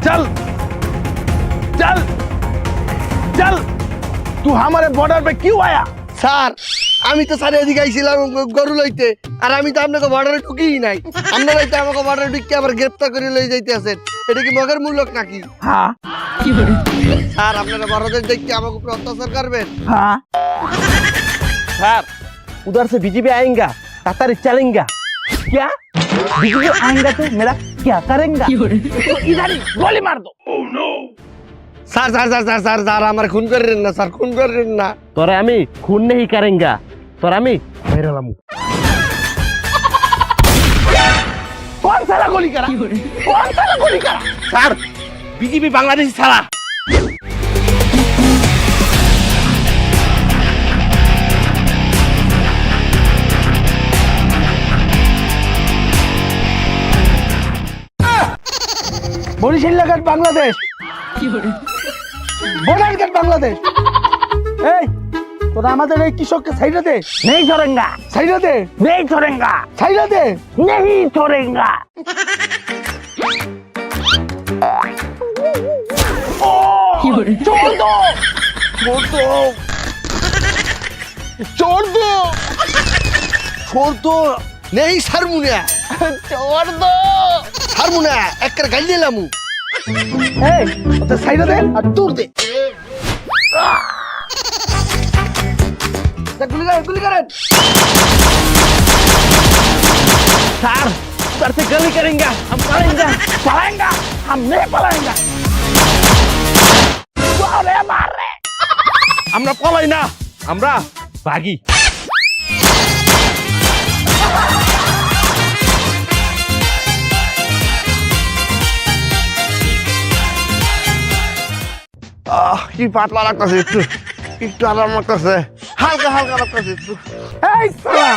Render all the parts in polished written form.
चल चल चल तू हमारे बॉर्डर पे क्यों आया? স্যার আমি তো স্যার এদিকে আইছিলাম গরু লইতে, আর আমি তো আপনাকে বর্ডারে ঢুকিই নাই। আপনারা তো আমাকে বর্ডারে ঢুকিয়ে আবার গ্রেপ্তার করে লই যাইতে আছেন, এটা কি মগের মূল্য নাকি? हाँ স্যার আপনারা বড়দের দেখতে আমাকে উপর অত্যাচার করবেন? हाँ सर उधर से बीजेपी आएगा कतर चलेगा। क्या बीजेपी आएगा तो मेरा क्या करेंगे? तो इधर ही गोली मार दो। Sir sir sir sir sir sir আমার খুন করেন না স্যার, খুন করেন না। तोरे अमी खून नहीं करेंगे, तोरे अमी मेरे लामू। कौन साला गोली करा? कौन साला गोली करा? सर बीजेपी बांग्लादेशी साला। বরিশাল লাগাত বাংলাদেশ, বর্ডার গেট বাংলাদেশ। এই তোরা আমাদের এই কৃষককে সাইডে দে। नहीं छोड़ेंगा, সাইডে দে, नहीं छोड़ेंगा, সাইডে দে। नहीं छोड़ेंगा। छोड़ दो, छोड़ दो छोड़ दो छोड़ दो नहीं सर मुने छोड़ दो। सर मुने एक कर गाली लामू। এই ওটা সাইডে দে আর দূর দে। গুলি করেন। सर उधर से गली करेंगे, हम पढ़ेंगे, पलाएंगा, हम नहीं पलाएंगे। अरे मार रे। আমরা পলাই না, আমরা ভাগি। কি পাতলা লাগতেছে, একটু একটু আরাম লাগতেছে, হালকা হালকা লাগতেছে একটু। এই সালা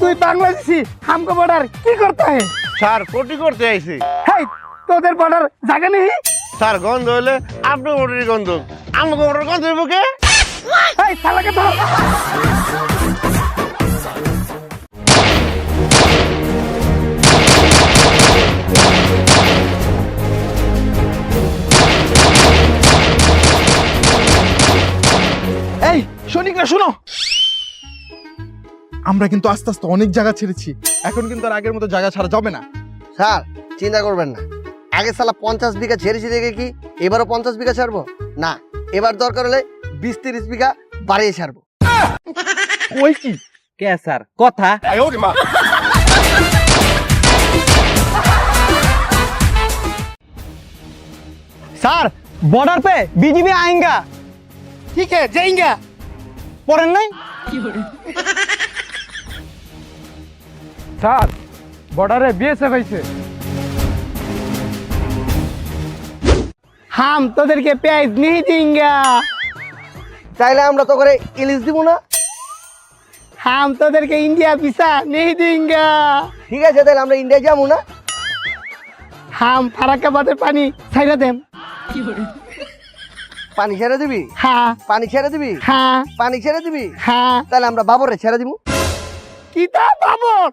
তুই বাংলাদেশি, हमको बॉर्डर কি করতে है? স্যার কোটি করতে আইছি। হেই তোদের বর্ডার জায়গা নেই? স্যার গন্ধ হলে আপনি মোটরের গন্ধ, আমাকে মোটর গন্ধ হইব কে? এই শালাকে ধর। এই সৈনিকরা শোনো, আমরা কিন্তু আস্তে আস্তে অনেক জায়গা ছেড়েছি, এখন কিন্তু আর আগের মতো জায়গা ছাড়া যাবে না। স্যার চিন্তা করবেন না, আগে সালা 50 বিঘা ছেড়েছি দেখে কি এবারও 50 বিঘা ছাড়বো না, এবার দরকার হলে 20-30 বিঘা বাড়িয়ে ছাড়বো। ওই কি क्या सर কথা? सर बॉर्डर पे बीजेपी आएगा। ठीक है जाएंगे। পড়েন নাই? স্যার বর্ডারে বিএসএফ আইছে। हम তোদেরকে পেঁয়াজ नहीं देंगे। চাইলে আমরা তো করে ইলিশ দিব না। हम তোদেরকে ইন্ডিয়া ভিসা नहीं देंगे। ঠিক আছে তাহলে আমরা ইন্ডিয়া যাবো না। हम ফারাক্কাবাদের পানি ছাইরা দেম। পানি ছেড়ে দিবি? হ্যাঁ পানি ছেড়ে দিবি? হ্যাঁ পানি ছেড়ে দিবি? হ্যাঁ। তাহলে আমরা বাবরে ছেড়ে দিব। কিতা বাবর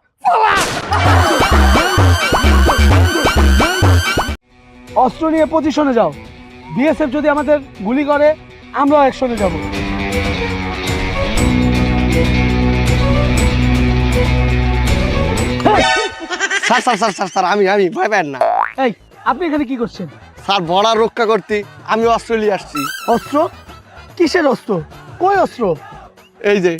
অস্ত্র নিয়ে পজিশনে যাও। বিএসএফ যদি আমাদের গুলি করে আমরাও অ্যাকশনে যাব। Sir sir sir sir sir আমি ভয় পাই না। এই আপনি এখানে কি করছেন? স্যার বর্ডার রক্ষা করতে আমি অস্ট্রেলিয়া আসছি। অস্ত্র? কিসের অস্ত্র? কই অস্ত্র? এই যে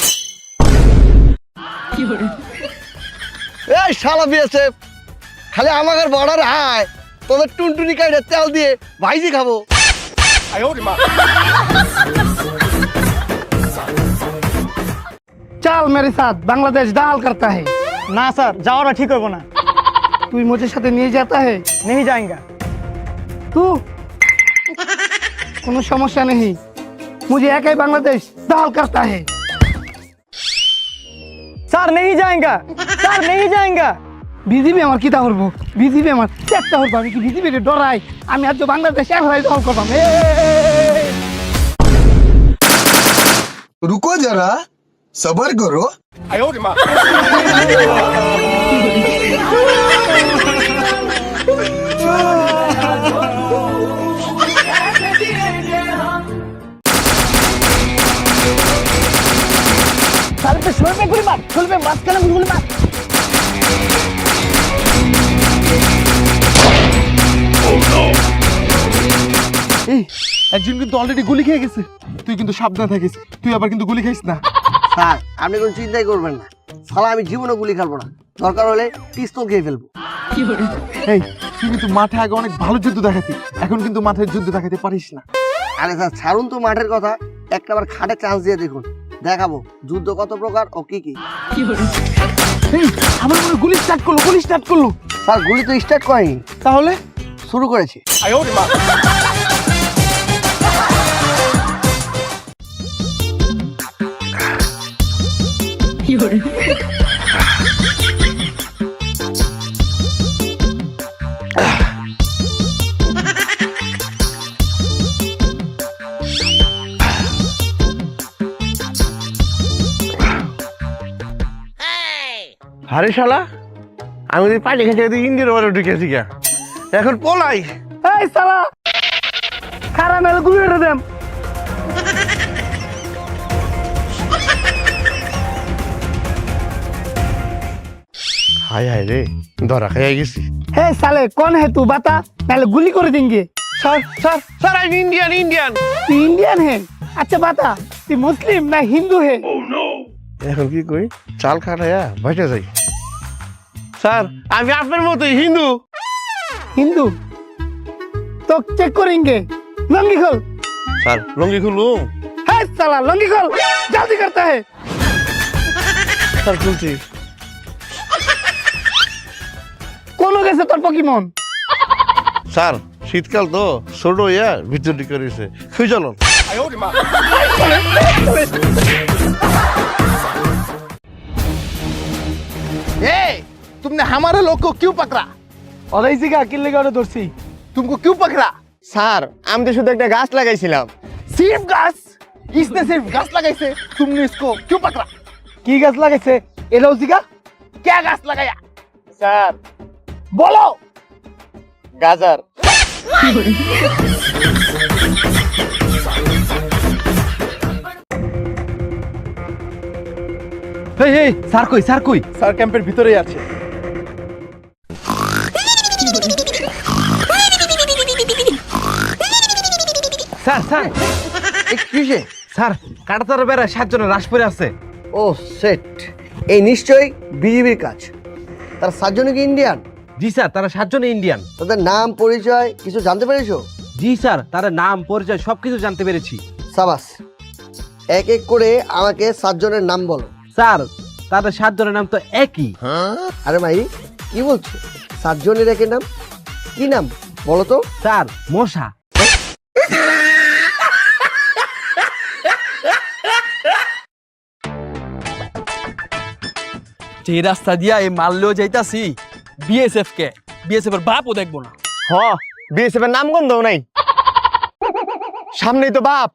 এই শালা বিএসএফ খালি আমাদের বর্ডার হায়, তোদের টুনটুনি কাইটে তেল দিয়ে ভাইজি খাবো। चल मेरे साथ बांग्लादेश दाल करता है। ना सर जाओ ठीक होगा ना। तू मुझे साथ नहीं जाता है? नहीं जाएगा। तू কোনো সমস্যা नहीं, मुझे एक ही बांग्लादेश दाल करता है। सर नहीं जाएगा, सर नहीं जाएगा। বিজিবি আমার কিতা করব? বিজিবি আমার চেষ্টা করব, আমি কি বিজিবি রে ডরাই? আমি আজ বাংলাদেশ একলাই দল করবাম। रुको जरा सबर करो। মাঝখানে গুলি মার। এই একজন কিন্তু অলরেডি গুলি খেয়ে গেছে, তুই কিন্তু সাবধান থাকিস, তুই আবার কিন্তু গুলি খাইস না। স্যার আপনি কোনো চিন্তাই করবেন না, শালা আমি জীবনে গুলি খেলবো না, দরকার হলে পিস্তল খেয়ে ফেলবো। এই তুই কিন্তু মাঠে আগে অনেক ভালো যুদ্ধ দেখাতি, এখন কিন্তু মাঠের যুদ্ধ দেখাতে পারিস না। আরে স্যার ছাড়ুন তো মাঠের কথা, একটাবার খাটে চান্স দিয়ে দেখুন, দেখাবো যুদ্ধ কত প্রকার ও কি কি। এই আমার মনে হয় গুলি স্টার্ট করলো, গুলি স্টার্ট করলো। স্যার গুলি তো স্টার্ট করেনি, তাহলে শুরু করেছে। আরে শালা, আমি যদি পানি খেতে খেতে ইন্ডিয়ার বারে ঢুকেছি গা, এখন পলাই। এই সালা খারাপ মেলে গুলি মেরে দেন। হায় হায় রে, ধরা খাইয়া গেছি। হে সালে কোন হে তু বাতা, নাহলে গুলি করে দেंगे। স্যার স্যার স্যার, আমি ইন্ডিয়ান ইন্ডিয়ান। তুই ইন্ডিয়ান হে? আচ্ছা বাতা তুই মুসলিম না হিন্দু হে? এখন কি কই, চাল খাটাইয়া বসে যাই। স্যার আমি আপনার মতোই হিন্দু। हिंदू तो चेक करेंगे। लंगी खोल। স্যার লঙ্গি খুলু। है साला लंगी खोल, जल्दी करता है। স্যার খুলছি। कोनो कैसे তোর পকিমন? স্যার শীতকাল তো ছোট ইয়া ভিতর দিকে রয়েছে, খুঁজে চলুন। ए, तुमने हमारे लोग को क्यों पकड़ा? और इसी का अकेले का ধরছি। तुमको क्यों पकड़ा? স্যার আমি তো শুধু একটা গাছ লাগাইছিলাম। सिर्फ घास? इसने सिर्फ घास लगाई से, तुमने इसको क्यों पकड़ा? কি গাছ লাগাইছে? এলো জিগা? क्या घास लगाया? স্যার বলো। গাজার। এই এই স্যার কই, স্যার কই? স্যার ক্যাম্পের ভিতরেই আছে। স্যার স্যার কিসে? স্যার, কাটাতার বেড়া 7 জনের রাশ পরে আছে। ও সেট, এই নিশ্চয়ই বিজিবির কাজ। তার 7 জন কি ইন্ডিয়ান? জি স্যার, তারা 7 জনে ইন্ডিয়ান। তাদের নাম পরিচয় কিছু জানতে পেরেছো? জি স্যার, তারা নাম পরিচয় সবকিছু জানতে পেরেছি। সাবাস, এক এক করে আমাকে 7 জনের নাম বলো। স্যার তাদের 7 জনের নাম তো একই। আরে ভাই কি বলছো? 7 জনের একের নাম কি নাম বলো তো? স্যার মশা। যে রাস্তা দিয়া এই মারলেও যাইতাছি বিএসএফ কে, বিএসএফ এর বাপও দেখবো না। বিএসএফ এর নাম গন্ধও নাই, সামনেই তো বাপ।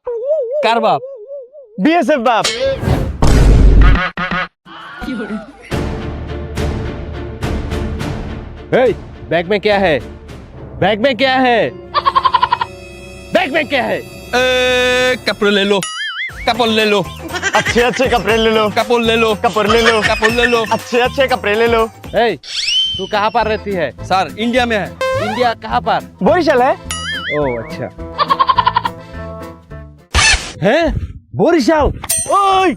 কার বাপ? বিএসএফ বাপ। हे, बैग में क्या है? बैग में क्या है? बैग में क्या है? কাপড় লে লো, কাপড় লে লো, अच्छे अच्छे कपड़े ले लो, কাপড় লে লো, कपड़े ले लो, কাপড় লে লো। अच्छे अच्छे कपड़े ले लो। हे, तू कहाँ पर रहती है? স্যার इंडिया में है। इंडिया कहाँ पर? বরিশাল है। ओ अच्छा। हैं? बोरिशाल? ओए!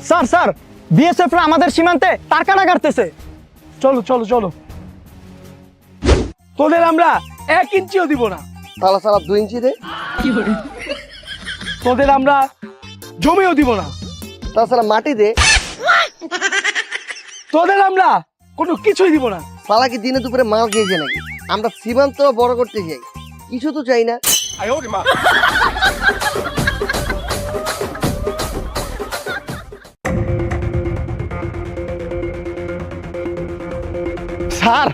স্যার স্যার বিএসএফ রা আমাদের সীমান্তে তার কাটা কাটতেছে। চলো চলো চলো, তোদের আমরা 1 ইঞ্চিও দিব না। সালা সালা 2 ইঞ্চি দে। তোদের আমরা জমিও দিব না। তাছাড়া মাটি দে। তোদের আমরা কোনো কিছুই দিব না। সালা কি দিনে দুপুরে মাল খেয়েছে নাকি? আমরা সীমান্ত বড় করতে চাই, কিছু তো চাই না। স্যার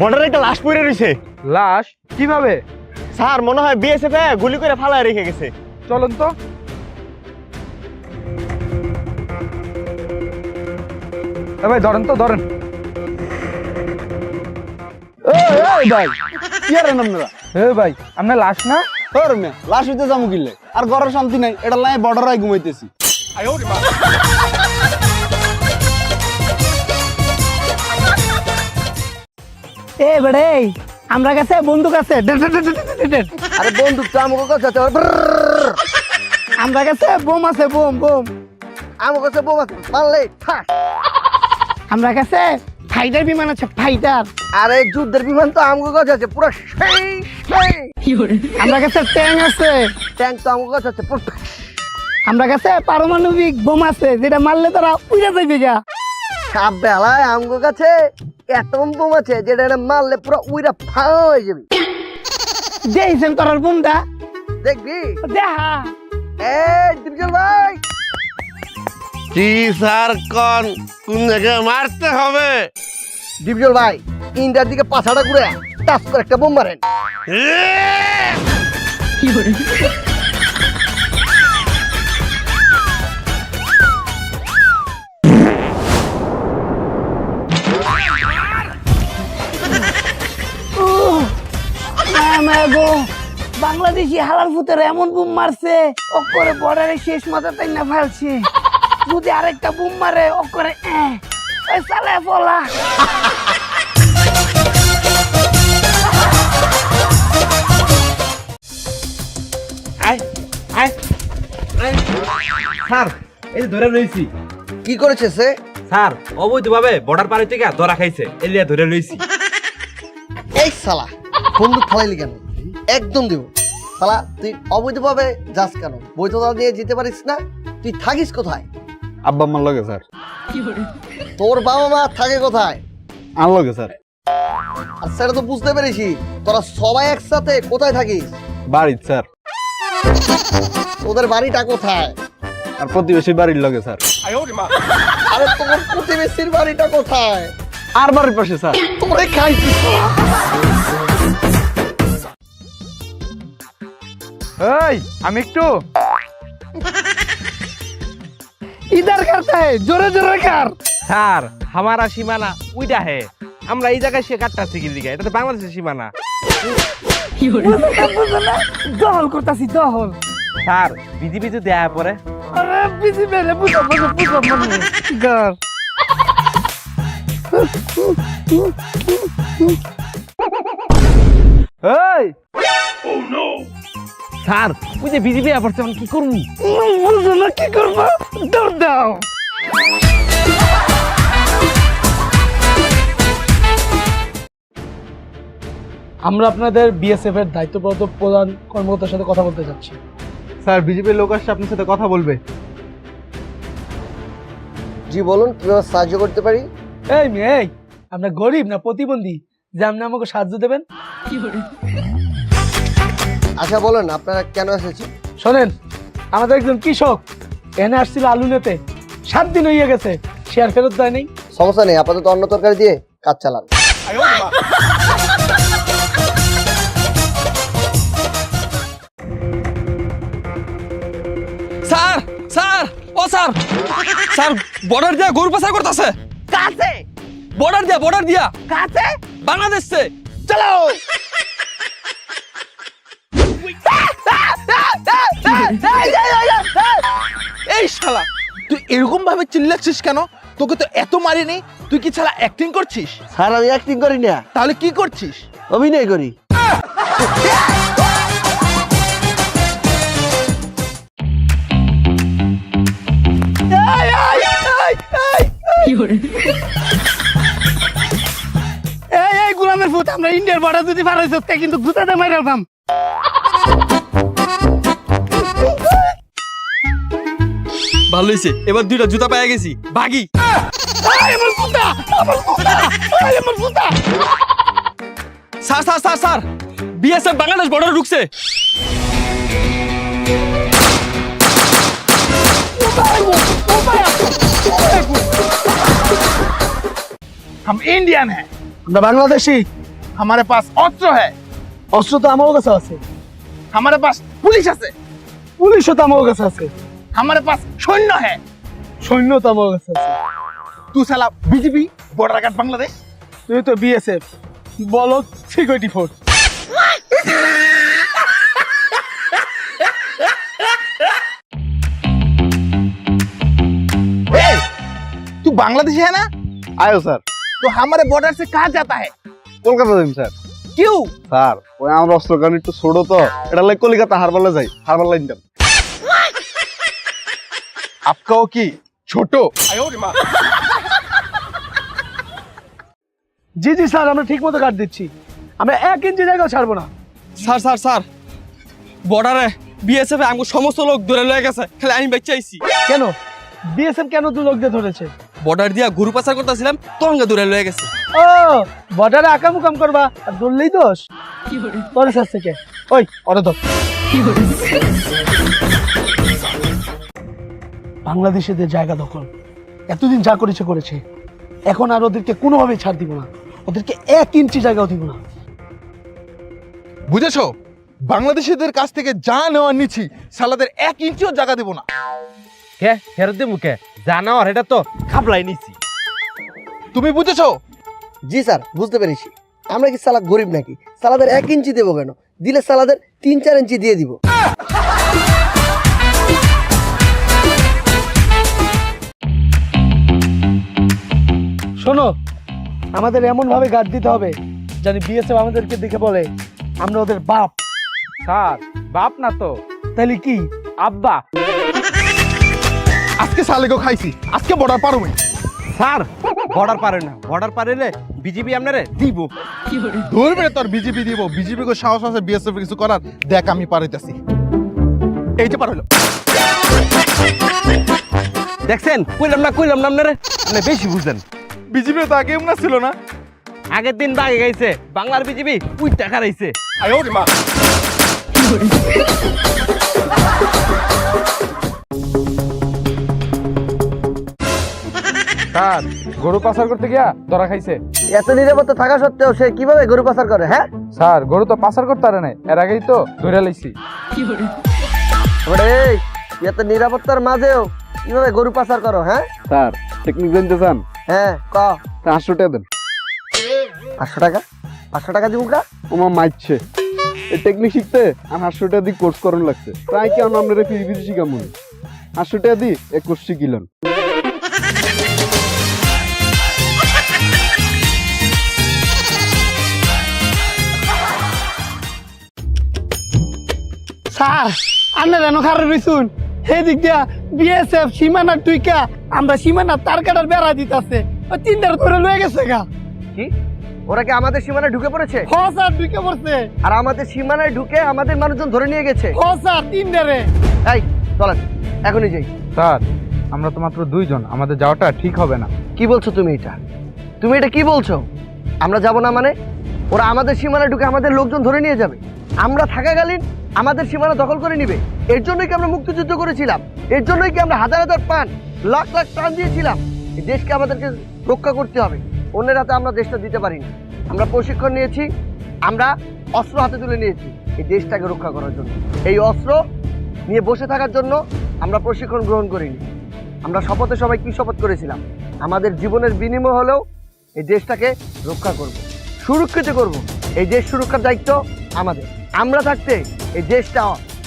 বর্ডারে একটা লাশ পড়ে রয়েছে। লাশ? কিভাবে? স্যার মনে হয় বিএসএফ গুলি করে ফালায় রেখে গেছে। চলুন তো। ভাই ধরেন তো, ধরেন। ভাই কি আর আপনারা এ ভাই আপনার লাশ না তোর মে লাশ হইতে যামু কিলে আর ঘরের শান্তি নাই এটা লাই বর্ডারাই ঘুমাইতেছি এ বেড়ে আমরা কাছে বন্দুক আছে আরে বন্দুক তো আমাকে কাছে আছে ব্ররর। আমরা কাছে বোম আছে বোম বোম আমার কাছে বোমা মারলে ঠাস। আমরা কাছে ফাইটার বিমান আছে ফাইটার আরে যুদ্ধের বিমান তো আমার কাছে আছে পুরো সেই আমরা কাছে ট্যাঙ্ক আছে ট্যাঙ্ক তো আমার কাছে আছে পুরো আমরা কাছে পারমাণবিক বোম আছে যেটা মারলে তারা উড়ে যাবে গা সাপ বেলায় আমার কাছে এতম বোম আছে যেটা এটা মারলে পুরো উইরা ফাও হয়ে যাবে দেখছেন তোর বোমটা দেখবি দেখা এই ডিপজল ভাই কি স্যার কোন জায়গায় মারতে হবে? ডিপজল ভাই ইন্ডিয়ার দিকে পাছাটা ঘুরে টাচ করে একটা বোম মারেন গো বাংলাদেশি হালার ফুতের এমন বুম মারছে অকরে বর্ডারে শেষ মাথা তাই না ফেলছে যদি আরেকটা বুম মারে অকরে ওই সালে ফলা স্যার এই যে ধরে রইছি কি করেছে সে স্যার অবৈধভাবে বর্ডার পার থেকে ধরা খাইছে এলিয়া ধরে রইছি এই শালা বন্দুক ফালাইলি কেন একদম দিব শালা তুই অবৈধভাবে যাস কেন বৈধতা নিয়ে যেতে পারিস না তুই থাকিস কোথায় আব্বা আম্মার লগে স্যার তোর বাবা মা থাকে কোথায় আর লগে স্যার আর সেটা তো বুঝতে পেরেছি তোরা সবাই একসাথে কোথায় থাকিস বাড়ির স্যার তোদের বাড়িটা কোথায় আর প্রতিবেশী বাড়ির লগে স্যার আরে তোমার প্রতিবেশীর বাড়িটা কোথায় আর বাড়ির পাশে স্যার তোরে খাইছিস এই আমি একটু इधर करता है जोरे जोरे कर স্যার हमारा সীমানা উইডা হে আমরা এই জায়গায় সে কাটতাছি কি লিগা এটা তো বাংলাদেশের সীমানা দহল করতাছি দহল স্যার বিজিবি যদি আয়া পরে আরে বিজি মেরে বুঝো বুঝো বুঝো মনে গর এই স্যার ওই যে বিজিবি আয়া পড়ছে কি করব বুঝো না কি করব দৌড় দাও আমরা আপনাদের বিএসএফ এর দায়িত্বপ্রাপ্ত প্রধান কর্মকর্তার সাথে কথা বলতে যাচ্ছি স্যার বিজেপির লোক আসছে আপনার সাথে কথা বলবে জি বলুন কিভাবে সাহায্য করতে পারি এই মেয়ে এই আমরা গরিব না প্রতিবন্ধী যে আপনি আমাকে সাহায্য দেবেন আচ্ছা বলেন আপনারা কেন এসেছেন শোনেন আমাদের একজন কৃষক এনে আসছিল আলু নিতে 7 দিন হয়ে গেছে শেয়ার ফেরত দেয় নেই সমস্যা নেই আপাতত অন্য তরকারি দিয়ে কাজ চালান স্যার স্যার ও স্যার স্যার বর্ডার দিয়া গরু পাচার করতেছে কাছে বর্ডার দিয়া কাছে বাংলাদেশ से চলো এই শালা তুই এরকম ভাবে চিল্লাচ্ছিস কেন তোকে তো এত মারিনি তুই কি শালা অ্যাক্টিং করছিস স্যার আমি অ্যাক্টিং করি না তাহলে কি করছিস অভিনয় করি এই গোলামের ফুট আমরা ইন্ডিয়ার বর্ডার যদি পার হইছ তে কিন্তু জুতাতে মাইরা পাম ভালো হইছে এবার দুইটা জুতা পাইয়া গেছি ভাগি আমার জুতা আমার জুতা sir sir sir sir BSF Bangladesh বর্ডারে ঢুকছে हम इंडियन हैं আমরা বাংলাদেশী हमारे पास अस्त्र है অস্ত্র তো আমার কাছে আছে हमारे पास पुलिस है পুলিশও তো আমার কাছে আছে हमारे पास सैन्य है সৈন্য তো আমার কাছে আছে तू साला बीजेपी बॉर्डर गार्ड बांग्लादेश তুই তো বিএসএফ বলো 324। तू बांग्लादेशी है ना? आयो सर। तो हमारे बॉर्डर से कहाँ जाता है? কলকাতা যাইম স্যার। क्यों? স্যার ওই আমার অস্ত্র কারণ একটু ছোট তো, এটা লাগে কলিকাতা হারবালে যাই, হারবার লাইন দাম। आपका वो की छोटो? জি জি স্যার, আমরা ঠিক মতো কাট দিচ্ছি, আমরা 1 ইঞ্চি জায়গাও ছাড়বো না। স্যার স্যার স্যার বর্ডারে বিএসএফ আমাকে সমস্ত লোক ধরে লয়ে গেছে, খালি আমি বাচ্চা আইছি। কেন বিএসএফ কেন দু লোকদের ধরেছে? বর্ডার দিয়া ঘুরু পাচার করতেছিলাম, তখন ধরে লয়ে গেছে। ও বর্ডারে আকাম করবা আর ধরলেই দোষ। তোর কাছ থেকে ওই অরে ধর। বাংলাদেশিদের জায়গা দখল এতদিন যা করেছে করেছে, এখন আর ওদেরকে কোনোভাবেই ছাড় দিব না, ওদেরকে 1 ইঞ্চি জায়গাও দিব না। বুঝেছো? বাংলাদেশিদের কাছ থেকে যা নেওয়ার নিচ্ছি, সালাদের 1 ইঞ্চিও জায়গা দেব না। কে ফেরত দে মুখে জানাও, এটা তো খাবলাই নিছি। তুমি বুঝেছো? জি স্যার, বুঝতে পেরেছি। আমরা কি সালা গরিব নাকি? সালাদের 1 ইঞ্চি দেবো কেন? দিলে সালাদের 3-4 ইঞ্চি দিয়ে দিব। শোনো, আমাদের এমন ভাবে গার্ড দিতে হবে জানি বিএসএফ আমাদেরকে দেখে বলে আমরা ওদের বাপ। স্যার বাপ না তো, তাহলে কি? আব্বা। আজকে সালেগো খাইছি, আজকে বর্ডার পার হই। স্যার বর্ডার পারে না, বর্ডার পারেলে বিজিবি আপনারে দিব। ধরবে তোর বিজেপি দিব, বিজেপি কো সাহস আছে বিএসএফ কিছু করার, দেখ আমি পারাইতাছি। এই যে পার হলো। দেখছেন কইলাম না আপনারে, আপনি বেশি বুঝেন। বিজেপি তো আগে এমন ছিল না। আগের দিন বাগে গাইছে, বাংলার বিজিবি উইটা খারাইছে। আয়ো রে মা। স্যার গরু পাচার করতে গিয়া ধরা খাইছে। এত নিরাপত্তা থাকা সত্ত্বেও সে কিভাবে গরু পাচার করে? হ্যাঁ স্যার গরু তো পাচার করতে পারে না, এর আগেই তো ধরে লাইছি। এই এত নিরাপত্তার মাঝেও কিভাবে গরু পাচার করো? হ্যাঁ স্যার টেকনিক জানতে চান? হ্যাঁ ক। 500 টাকা দেন। 500 টাকা? 500 টাকা দিব কা? ওমা মাইছে এই টেকনিক শিখতে আর 800 টাকা দিয়ে কোর্স করন লাগছে, তাই কি আপনারা ফিরি ফিরি শিখামু? 800 টাকা দিয়ে এক কোর্স শিখিলেন। স্যার আপনার এনো খারে রইছুন, সেই দিক দিয়া বিএসএফ সীমানা টুইকা আমরা সীমানা তার কাটার বেড়া দিতেছে, ওই 3টার ধরে লয়ে গেছে গা। কি ওরা কি আমাদের সীমানায় ঢুকে পড়েছে? হ স্যার ঢুকে পড়ছে। আর আমাদের সীমানায় ঢুকে আমাদের মানুষজন ধরে নিয়ে গেছে? হ স্যার 3টারে। এই চলেন এখনই যাই। স্যার আমরা তো মাত্র 2 জন, আমাদের যাওয়াটা ঠিক হবে না। কি বলছো তুমি এটা? তুমি এটা কি বলছো? আমরা যাব না মানে? ওরা আমাদের সীমানায় ঢুকে আমাদের লোকজন ধরে নিয়ে যাবে, আমরা থাকাকালীন আমাদের সীমানা দখল করে নিবে। এর জন্যই কি আমরা মুক্তিযুদ্ধ করেছিলাম? এর জন্যই কি আমরা হাজার হাজার প্রাণ, লাখ লাখ প্রাণ দিয়েছিলাম? এই দেশকে আমাদেরকে রক্ষা করতে হবে, অন্যের হাতে আমরা দেশটা দিতে পারি না। আমরা প্রশিক্ষণ নিয়েছি, আমরা অস্ত্র হাতে তুলে নিয়েছি এই দেশটাকে রক্ষা করার জন্য। এই অস্ত্র নিয়ে বসে থাকার জন্য আমরা প্রশিক্ষণ গ্রহণ করিনি। আমরা শপথে সবাই কি শপথ করেছিলাম? আমাদের জীবনের বিনিময় হলেও এই দেশটাকে রক্ষা করব, সুরক্ষিত করব। এই দেশ সুরক্ষার দায়িত্ব আমাদের। আমরা থাকতে এই দেশটা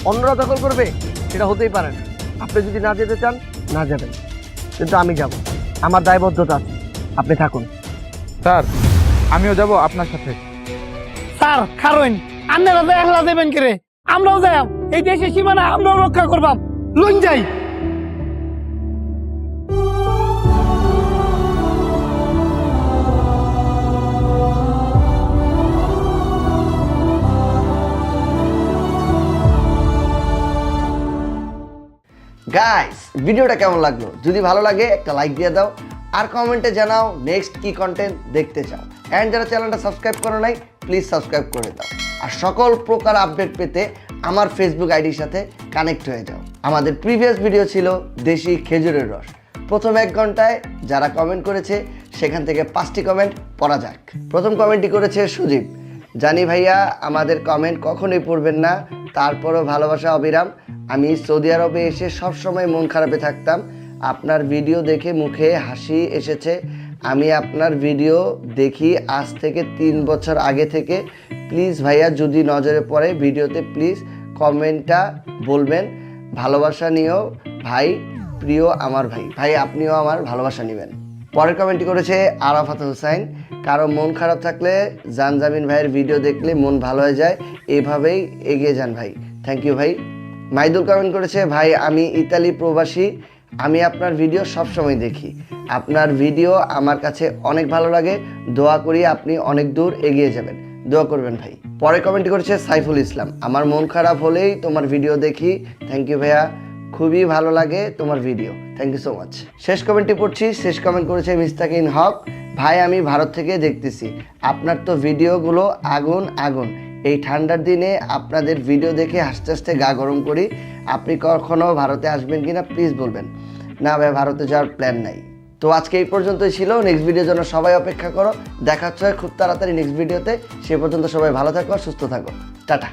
অন্যরা দখল করবে, সেটা হতেই পারে না। আপনি যদি না যেতে চান না যাবেন, কিন্তু আমি যাব, আমার দায়বদ্ধতা আছে। আপনি থাকুন। স্যার আমিও যাব আপনার সাথে। স্যার খারোইন আপনারা তো একলা দেবেন কে? আমরাও যাই, এই দেশের সীমানা আমরাও রক্ষা করবাম। লইন যাই। গাইস ভিডিওটা কেমন লাগলো? যদি ভালো লাগে একটা লাইক দিয়ে দাও, আর কমেন্টে জানাও নেক্সট কি কন্টেন্ট দেখতে চাও। অ্যান্ড যারা চ্যানেলটা সাবস্ক্রাইব করো নাই, প্লিজ সাবস্ক্রাইব করে দাও। আর সকল প্রকার আপডেট পেতে আমার ফেসবুক আইডির সাথে কানেক্ট হয়ে যাও। আমাদের প্রিভিয়াস ভিডিও ছিল দেশি খেজুরের রস। প্রথম 1 ঘন্টায় যারা কমেন্ট করেছে সেখান থেকে 5টি কমেন্ট পড়া যাক। প্রথম কমেন্টটি করেছে সুদীপ। জানি ভাইয়া আমাদের কমেন্ট কখনোই পড়বেন না, তারপরও ভালোবাসা অবিরাম। আমি সৌদি আরবে এসে সবসময় মন খারাপে থাকতাম, আপনার ভিডিও দেখে মুখে হাসি এসেছে। আমি আপনার ভিডিও দেখি আজ থেকে 3 বছর আগে থেকে। প্লিজ ভাইয়া যদি নজরে পড়ে ভিডিওতে প্লিজ কমেন্টটা বলবেন। ভালোবাসা নিও ভাই, প্রিয় আমার ভাই। ভাই আপনিও আমার ভালোবাসা নেবেন। পরের কমেন্টটি করেছে আরাফাত হোসেন। কারো মন খারাপ থাকলে জানজামিন ভাইয়ের ভিডিও দেখলে মন ভালো হয়ে যায়, এভাবেই এগিয়ে যান ভাই। থ্যাংক ইউ ভাই। মাইদুল কমেন্ট করেছে, ভাই আমি ইতালি প্রবাসী, আমি আপনার ভিডিও সবসময় দেখি। আপনার ভিডিও আমার কাছে অনেক ভালো লাগে, দোয়া করি আপনি অনেক দূর এগিয়ে যাবেন, দোয়া করবেন ভাই। পরে কমেন্ট করেছে সাইফুল ইসলাম, আমার মন খারাপ হলেই তোমার ভিডিও দেখি। থ্যাংক ইউ ভাইয়া, খুবই ভালো লাগে তোমার video, thank you so much. শেষ কমেন্টটি পড়ছি, শেষ কমেন্ট করেছে মিস্তাকিন হক। ভাই আমি ভারত থেকে দেখতেছি, আপনার তো ভিডিওগুলো আগুন আগুন। এই ঠান্ডার দিনে আপনাদের ভিডিও দেখে হাসতে হাসতে গা গরম করি। আপনি কখনো ভারতে আসবেন কিনা প্লিজ বলবেন। না ভাই, ভারতে যাওয়ার প্ল্যান নাই। তো আজকে এই পর্যন্তই ছিল। নেক্সট ভিডিওর জন্য সবাই অপেক্ষা করো। দেখা হচ্ছে খুব তাড়াতাড়ি নেক্সট ভিডিওতে। সে পর্যন্ত সবাই ভালো থাকো, সুস্থ থাকো, টাটা।